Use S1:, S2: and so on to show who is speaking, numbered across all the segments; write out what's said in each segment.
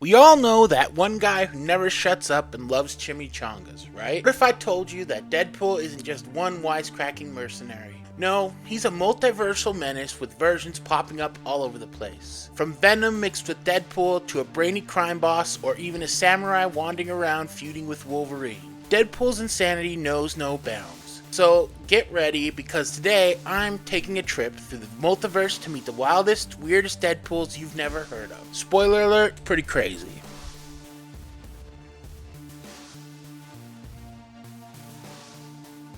S1: We all know that one guy who never shuts up and loves chimichangas, right? What if I told you that Deadpool isn't just one wisecracking mercenary? No, he's a multiversal menace with versions popping up all over the place. From Venom mixed with Deadpool to a brainy crime boss or even a samurai wandering around feuding with Wolverine. Deadpool's insanity knows no bounds. So get ready, because today I'm taking a trip through the multiverse to meet the wildest, weirdest Deadpools you've never heard of. Spoiler alert, pretty crazy.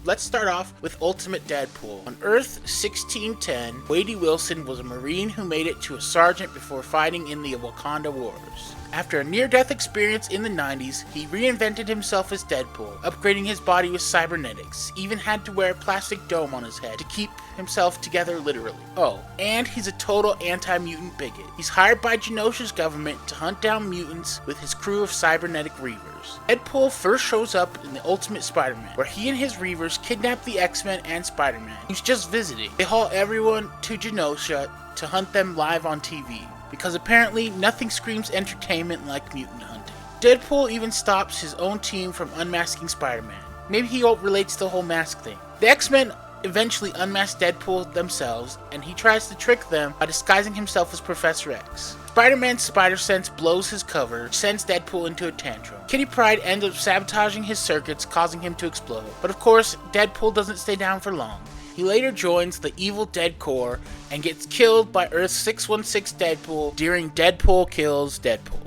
S1: Let's start off with Ultimate Deadpool. On Earth 1610, Wade Wilson was a Marine who made it to a sergeant before fighting in the Wakanda Wars. After a near-death experience in the 90s, he reinvented himself as Deadpool, upgrading his body with cybernetics, even had to wear a plastic dome on his head to keep himself together literally. Oh, and he's a total anti-mutant bigot. He's hired by Genosha's government to hunt down mutants with his crew of cybernetic reavers. Deadpool first shows up in the Ultimate Spider-Man, where he and his reavers kidnap the X-Men and Spider-Man, who's just visiting. They haul everyone to Genosha to hunt them live on TV, because apparently nothing screams entertainment like mutant hunting. Deadpool even stops his own team from unmasking Spider-Man. Maybe he relates to the whole mask thing. The X-Men eventually unmask Deadpool themselves, and he tries to trick them by disguising himself as Professor X. Spider-Man's spider sense blows his cover, which sends Deadpool into a tantrum. Kitty Pryde ends up sabotaging his circuits, causing him to explode. But of course, Deadpool doesn't stay down for long. He later joins the Evil Dead Corps and gets killed by Earth 616 Deadpool during Deadpool Kills Deadpool.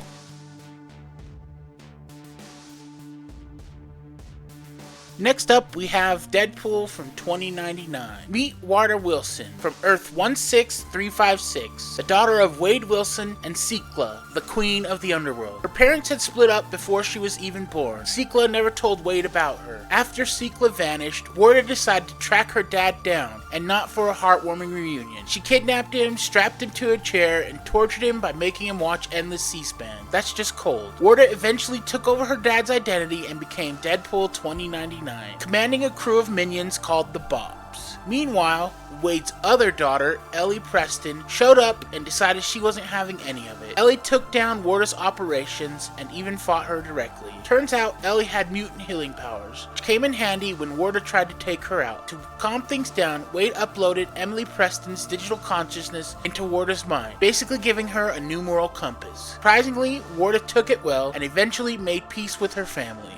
S1: Next up, we have Deadpool from 2099. Meet Wada Wilson from Earth 16356, the daughter of Wade Wilson and Cicla, the queen of the underworld. Her parents had split up before she was even born. Cicla never told Wade about her. After Cicla vanished, Wada decided to track her dad down, and not for a heartwarming reunion. She kidnapped him, strapped him to a chair, and tortured him by making him watch endless C-SPAN. That's just cold. Wada eventually took over her dad's identity and became Deadpool 2099. Commanding a crew of minions called the Bobs. Meanwhile, Wade's other daughter, Ellie Preston, showed up and decided she wasn't having any of it. Ellie took down Wada's operations and even fought her directly. Turns out Ellie had mutant healing powers, which came in handy when Wada tried to take her out. To calm things down, Wade uploaded Emily Preston's digital consciousness into Wada's mind, basically giving her a new moral compass. Surprisingly, Wada took it well and eventually made peace with her family.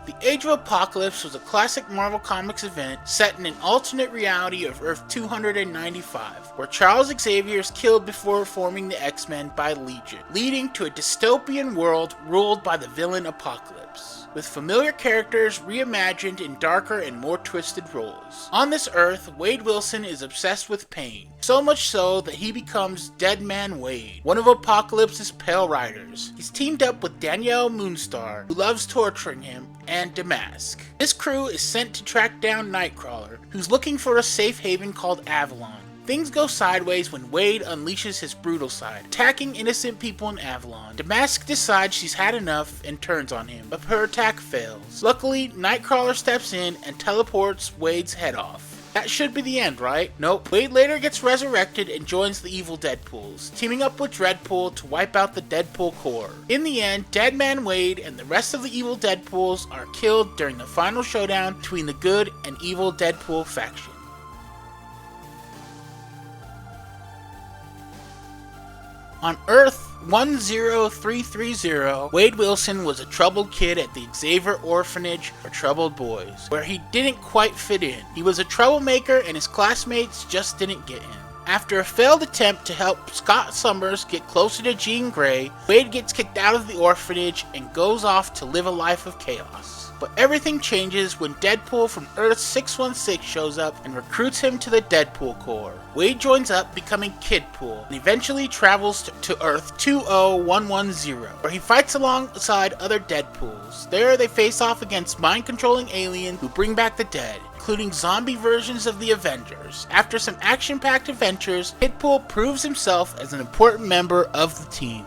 S1: The Age of Apocalypse was a classic Marvel Comics event set in an alternate reality of Earth 295, where Charles Xavier is killed before forming the X-Men by Legion, leading to a dystopian world ruled by the villain Apocalypse, with familiar characters reimagined in darker and more twisted roles. On this Earth, Wade Wilson is obsessed with pain, so much so that he becomes Dead Man Wade, one of Apocalypse's Pale Riders. He's teamed up with Danielle Moonstar, who loves torturing him, and Damask. This crew is sent to track down Nightcrawler, who's looking for a safe haven called Avalon. Things go sideways when Wade unleashes his brutal side, attacking innocent people in Avalon. Damask decides she's had enough and turns on him, but her attack fails. Luckily, Nightcrawler steps in and teleports Wade's head off. That should be the end, right? Nope. Wade later gets resurrected and joins the evil Deadpools, teaming up with Dreadpool to wipe out the Deadpool Corps. In the end, Dead Man Wade and the rest of the evil Deadpools are killed during the final showdown between the good and evil Deadpool faction. On Earth 10330, Wade Wilson was a troubled kid at the Xavier Orphanage for Troubled Boys, where he didn't quite fit in. He was a troublemaker and his classmates just didn't get him. After a failed attempt to help Scott Summers get closer to Jean Grey, Wade gets kicked out of the orphanage and goes off to live a life of chaos. But everything changes when Deadpool from Earth 616 shows up and recruits him to the Deadpool Corps. Wade joins up, becoming Kidpool, and eventually travels to Earth 20110, where he fights alongside other Deadpools. There they face off against mind-controlling aliens who bring back the dead, including zombie versions of the Avengers. After some action-packed adventures, Kidpool proves himself as an important member of the team.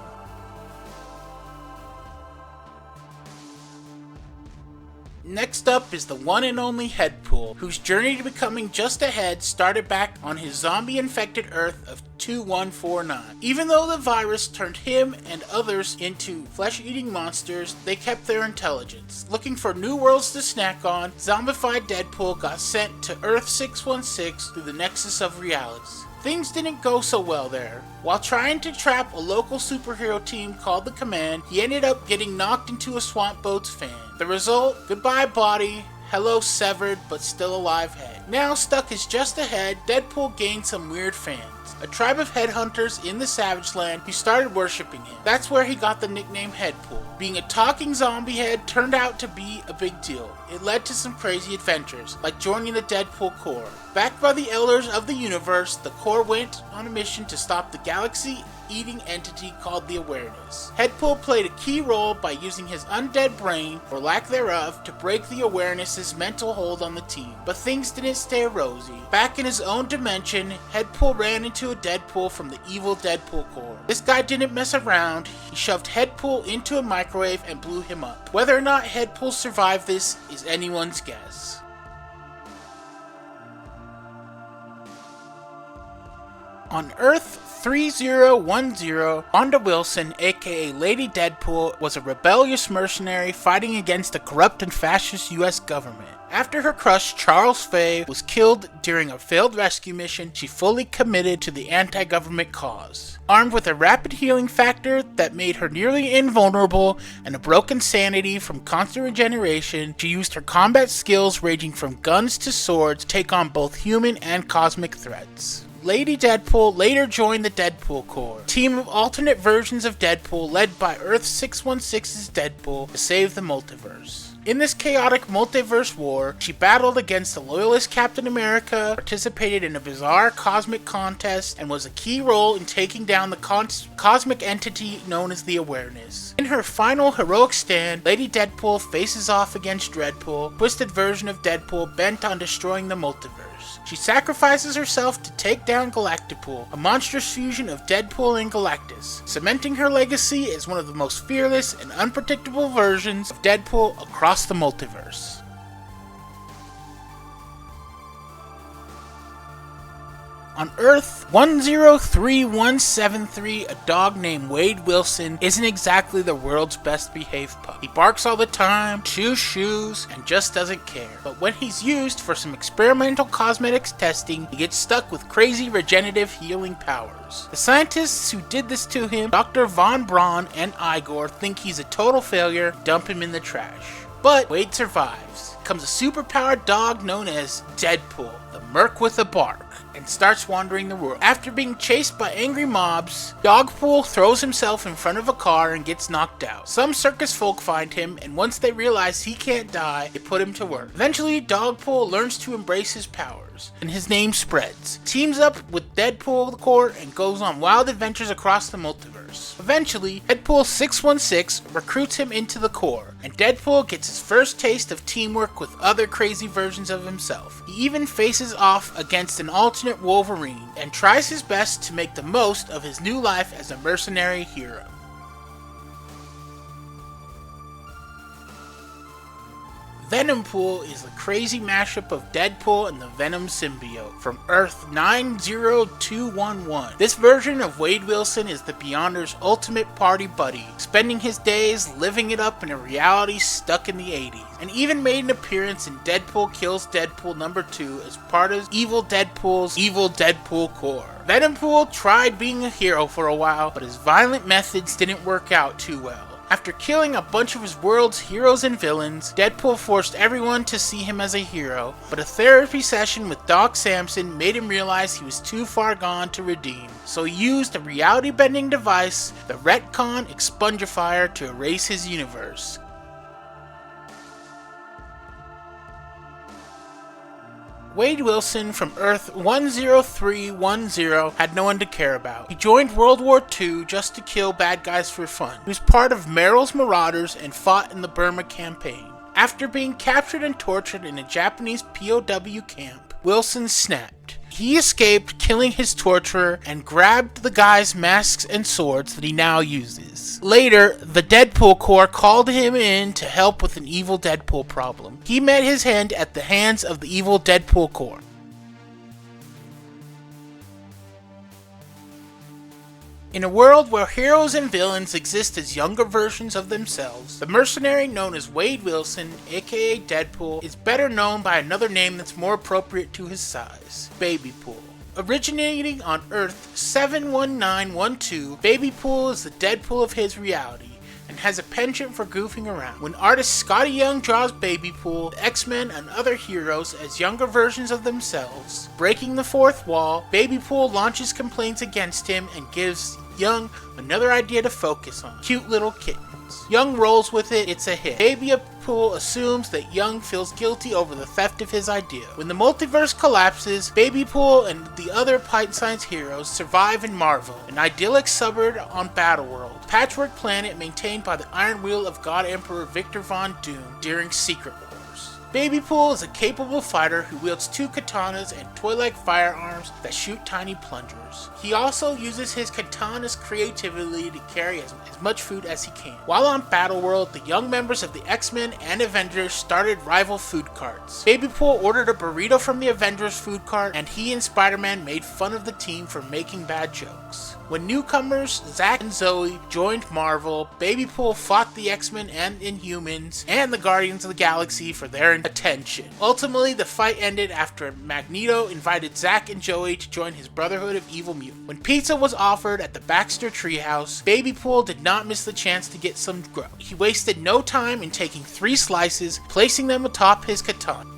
S1: Next up is the one and only Deadpool, whose journey to becoming just ahead started back on his zombie-infected Earth of 2149. Even though the virus turned him and others into flesh-eating monsters, they kept their intelligence. Looking for new worlds to snack on, zombified Deadpool got sent to Earth 616 through the Nexus of Realities. Things didn't go so well there. While trying to trap a local superhero team called the Command, he ended up getting knocked into a swamp boat's fan. The result? Goodbye body, hello severed but still alive head. Now stuck as just ahead, Deadpool gained some weird fans. A tribe of headhunters in the Savage Land who started worshipping him. That's where he got the nickname Deadpool. Being a talking zombie head turned out to be a big deal. It led to some crazy adventures, like joining the Deadpool Corps. Backed by the elders of the universe, the Corps went on a mission to stop the galaxy-eating entity called the Awareness. Deadpool played a key role by using his undead brain, or lack thereof, to break the Awareness's mental hold on the team. But things didn't stay rosy. Back in his own dimension, Deadpool ran into a Deadpool from the evil Deadpool Corps. This guy didn't mess around. He shoved Deadpool into a microwave and blew him up. Whether or not Deadpool survived this is anyone's guess. On Earth 3010, Wanda Wilson, aka Lady Deadpool, was a rebellious mercenary fighting against the corrupt and fascist US government. After her crush, Charles Fay, was killed during a failed rescue mission, she fully committed to the anti-government cause. Armed with a rapid healing factor that made her nearly invulnerable and a broken sanity from constant regeneration, she used her combat skills ranging from guns to swords to take on both human and cosmic threats. Lady Deadpool later joined the Deadpool Corps, a team of alternate versions of Deadpool led by Earth 616's Deadpool to save the multiverse. In this chaotic multiverse war, she battled against the loyalist Captain America, participated in a bizarre cosmic contest, and was a key role in taking down the cosmic entity known as the Awareness. In her final heroic stand, Lady Deadpool faces off against Dreadpool, a twisted version of Deadpool bent on destroying the multiverse. She sacrifices herself to take down Galactipool, a monstrous fusion of Deadpool and Galactus, cementing her legacy as one of the most fearless and unpredictable versions of Deadpool across the multiverse. On Earth 103173, a dog named Wade Wilson isn't exactly the world's best behaved pup. He barks all the time, chews shoes, and just doesn't care. But when he's used for some experimental cosmetics testing, he gets stuck with crazy regenerative healing powers. The scientists who did this to him, Dr. Von Braun and Igor, think he's a total failure, dump him in the trash. But Wade survives, becomes a superpowered dog known as Deadpool, the Merc with a bark, and starts wandering the world. After being chased by angry mobs, Dogpool throws himself in front of a car and gets knocked out. Some circus folk find him, and once they realize he can't die, they put him to work. Eventually, Dogpool learns to embrace his powers, and his name spreads. Teams up with Deadpool the Corps and goes on wild adventures across the multiverse. Eventually, Deadpool 616 recruits him into the Corps, and Deadpool gets his first taste of teamwork with other crazy versions of himself. He even faces off against an alternate Wolverine and tries his best to make the most of his new life as a mercenary hero. Venompool is a crazy mashup of Deadpool and the Venom symbiote from Earth 90211. This version of Wade Wilson is the Beyonder's ultimate party buddy, spending his days living it up in a reality stuck in the 80s, and even made an appearance in Deadpool Kills Deadpool #2 as part of Evil Deadpool's Evil Deadpool Corps. Venompool tried being a hero for a while, but his violent methods didn't work out too well. After killing a bunch of his world's heroes and villains, Deadpool forced everyone to see him as a hero, but a therapy session with Doc Samson made him realize he was too far gone to redeem. So he used a reality-bending device, the Retcon Expungifier, to erase his universe. Wade Wilson from Earth 10310 had no one to care about. He joined World War II just to kill bad guys for fun. He was part of Merrill's Marauders and fought in the Burma campaign. After being captured and tortured in a Japanese POW camp, Wilson snapped. he escaped, killing his torturer, and grabbed the guy's masks and swords that he now uses. Later, the Deadpool Corps called him in to help with an evil Deadpool problem. He met his end at the hands of the evil Deadpool Corps. In a world where heroes and villains exist as younger versions of themselves, the mercenary known as Wade Wilson, aka Deadpool, is better known by another name that's more appropriate to his size, Babypool. Originating on Earth 71912, Babypool is the Deadpool of his reality, and has a penchant for goofing around. When artist Scotty Young draws Babypool, the X-Men and other heroes as younger versions of themselves, breaking the fourth wall, Babypool launches complaints against him and gives Young another idea to focus on: cute little kittens. Young rolls with it, it's a hit. Babypool assumes that Young feels guilty over the theft of his idea. When the multiverse collapses, Babypool and the other Python Science heroes survive in Marvel, an idyllic suburb on Battleworld, patchwork planet maintained by the Iron Wheel of God Emperor Victor Von Doom during Secret Wars. Babypool is a capable fighter who wields two katanas and toy-like firearms that shoot tiny plungers. He also uses his katana's creativity to carry as much food as he can. While on Battleworld, the young members of the X-Men and Avengers started rival food carts. Babypool ordered a burrito from the Avengers food cart, and he and Spider-Man made fun of the team for making bad jokes. When newcomers Zack and Zoe joined Marvel, Babypool fought the X-Men and Inhumans and the Guardians of the Galaxy for their attention. Ultimately, the fight ended after Magneto invited Zack and Joey to join his Brotherhood of Evil Mutants. When pizza was offered at the Baxter Treehouse, Babypool did not miss the chance to get some grub. He wasted no time in taking 3 slices, placing them atop his katana.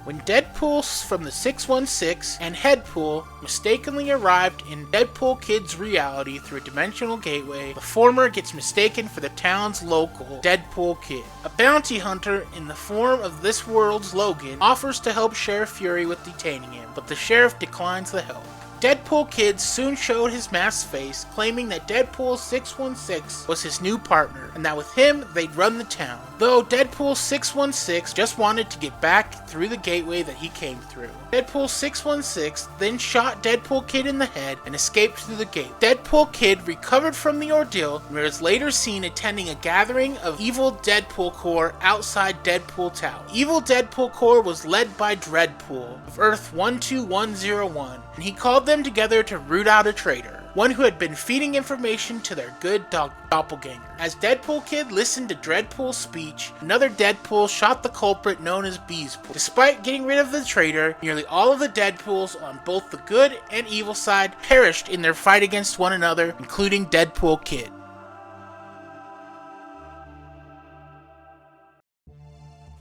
S1: When Deadpool from the 616 and Headpool mistakenly arrived in Deadpool Kid's reality through a dimensional gateway, the former gets mistaken for the town's local Deadpool Kid. A bounty hunter in the form of this world's Logan offers to help Sheriff Fury with detaining him, but the sheriff declines the help. Deadpool Kid soon showed his masked face, claiming that Deadpool 616 was his new partner, and that with him, they'd run the town. Though Deadpool 616 just wanted to get back through the gateway that he came through. Deadpool 616 then shot Deadpool Kid in the head and escaped through the gate. Deadpool Kid recovered from the ordeal and was later seen attending a gathering of evil Deadpool Corps outside Deadpool Tower. Evil Deadpool Corps was led by Dreadpool of Earth 12101, and he called them together to root out a traitor, one who had been feeding information to their good doppelganger. As Deadpool Kid listened to Dreadpool's speech, another Deadpool shot the culprit known as Beespool. Despite getting rid of the traitor, nearly all of the Deadpools on both the good and evil side perished in their fight against one another, including Deadpool Kid.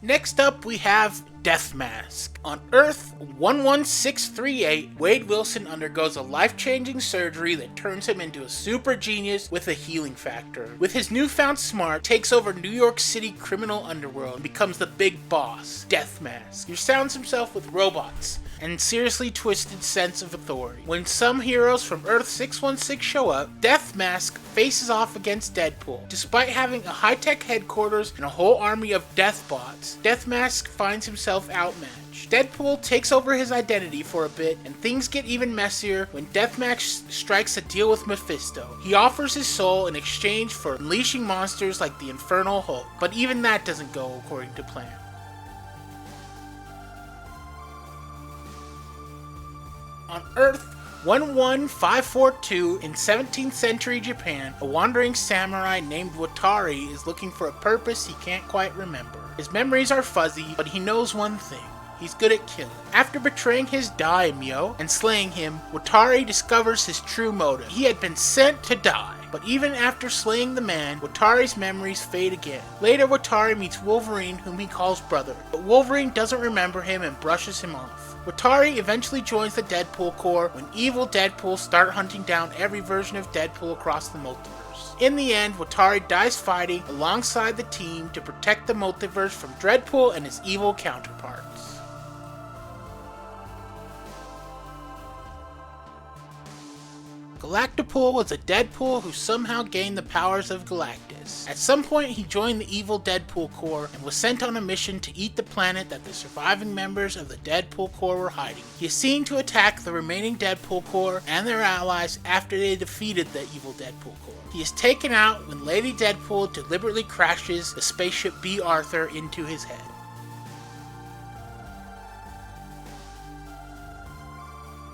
S1: Next up, we have Death Mask. On Earth 11638, Wade Wilson undergoes a life-changing surgery that turns him into a super genius with a healing factor. With his newfound smart, takes over New York City criminal underworld and becomes the big boss, Death Mask. He surrounds himself with robots and seriously twisted sense of authority. When some heroes from Earth 616 show up, Death Mask faces off against Deadpool. Despite having a high-tech headquarters and a whole army of Deathbots, Death Mask finds himself outmatched. Deadpool takes over his identity for a bit, and things get even messier when Death Mask strikes a deal with Mephisto. He offers his soul in exchange for unleashing monsters like the Infernal Hulk, but even that doesn't go according to plan. On Earth 11542 in 17th century Japan, a wandering samurai named Watari is looking for a purpose he can't quite remember. His memories are fuzzy, but he knows one thing: he's good at killing. After betraying his daimyo and slaying him, Watari discovers his true motive. He had been sent to die. But even after slaying the man, Watari's memories fade again. Later, Watari meets Wolverine, whom he calls brother, but Wolverine doesn't remember him and brushes him off. Watari eventually joins the Deadpool Corps when evil Deadpool start hunting down every version of Deadpool across the multiverse. In the end, Watari dies fighting alongside the team to protect the multiverse from Deadpool and his evil counterparts. Galactipool was a Deadpool who somehow gained the powers of Galactus. At some point, he joined the evil Deadpool Corps and was sent on a mission to eat the planet that the surviving members of the Deadpool Corps were hiding. He is seen to attack the remaining Deadpool Corps and their allies after they defeated the evil Deadpool Corps. He is taken out when Lady Deadpool deliberately crashes the spaceship B. Arthur into his head.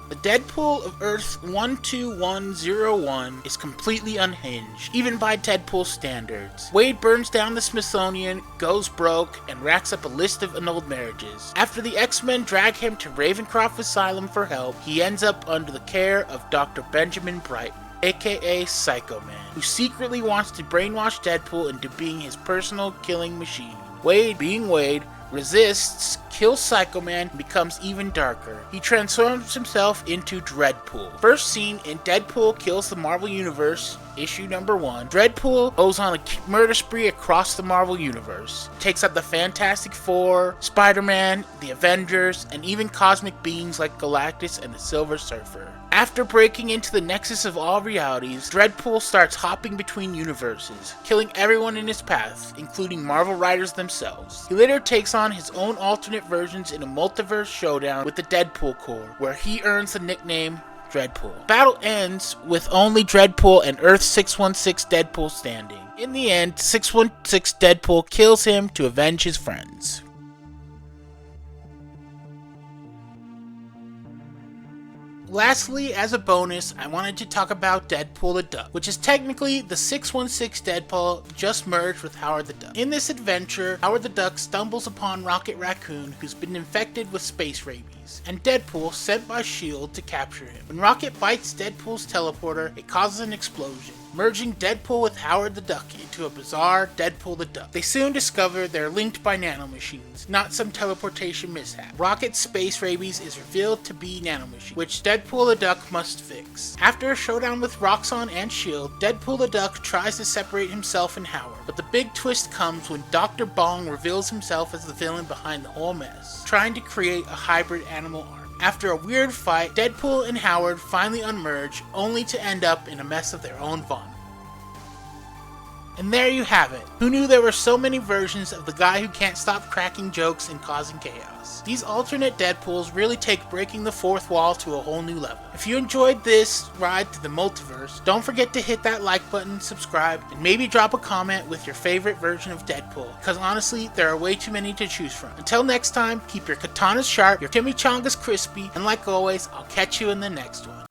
S1: The Deadpool of Earth 12101 is completely unhinged, even by Deadpool standards. Wade burns down the Smithsonian, goes broke, and racks up a list of annulled marriages. After the X-Men drag him to Ravencroft Asylum for help, he ends up under the care of Dr. Benjamin Brighton, aka Psycho Man, who secretly wants to brainwash Deadpool into being his personal killing machine. Wade, being Wade, resists, kills Psycho Man, and becomes even darker. He transforms himself into Dreadpool. First seen in Deadpool Kills the Marvel Universe, issue number 1, Dreadpool goes on a murder spree across the Marvel Universe. Takes out the Fantastic Four, Spider-Man, the Avengers, and even cosmic beings like Galactus and the Silver Surfer. After breaking into the nexus of all realities, Deadpool starts hopping between universes, killing everyone in his path, including Marvel writers themselves. He later takes on his own alternate versions in a multiverse showdown with the Deadpool Corps, where he earns the nickname Deadpool. The battle ends with only Deadpool and Earth 616 Deadpool standing. In the end, 616 Deadpool kills him to avenge his friends. Lastly, as a bonus, I wanted to talk about Deadpool the Duck, which is technically the 616 Deadpool just merged with Howard the Duck. In this adventure, Howard the Duck stumbles upon Rocket Raccoon, who's been infected with space rabies, and Deadpool sent by S.H.I.E.L.D. to capture him. When Rocket bites Deadpool's teleporter, it causes an explosion, merging Deadpool with Howard the Duck into a bizarre Deadpool the Duck. They soon discover they're linked by nanomachines, not some teleportation mishap. Rocket's space rabies is revealed to be nanomachines, which Deadpool the Duck must fix. After a showdown with Roxxon and S.H.I.E.L.D., Deadpool the Duck tries to separate himself and Howard, but the big twist comes when Dr. Bong reveals himself as the villain behind the whole mess, trying to create a hybrid animal arm. After a weird fight, Deadpool and Howard finally unmerge, only to end up in a mess of their own vomit. And there you have it. Who knew there were so many versions of the guy who can't stop cracking jokes and causing chaos? These alternate Deadpools really take breaking the fourth wall to a whole new level. If you enjoyed this ride to the multiverse, don't forget to hit that like button, subscribe, and maybe drop a comment with your favorite version of Deadpool, because honestly, there are way too many to choose from. Until next time, keep your katanas sharp, your chimichangas crispy, and like always, I'll catch you in the next one.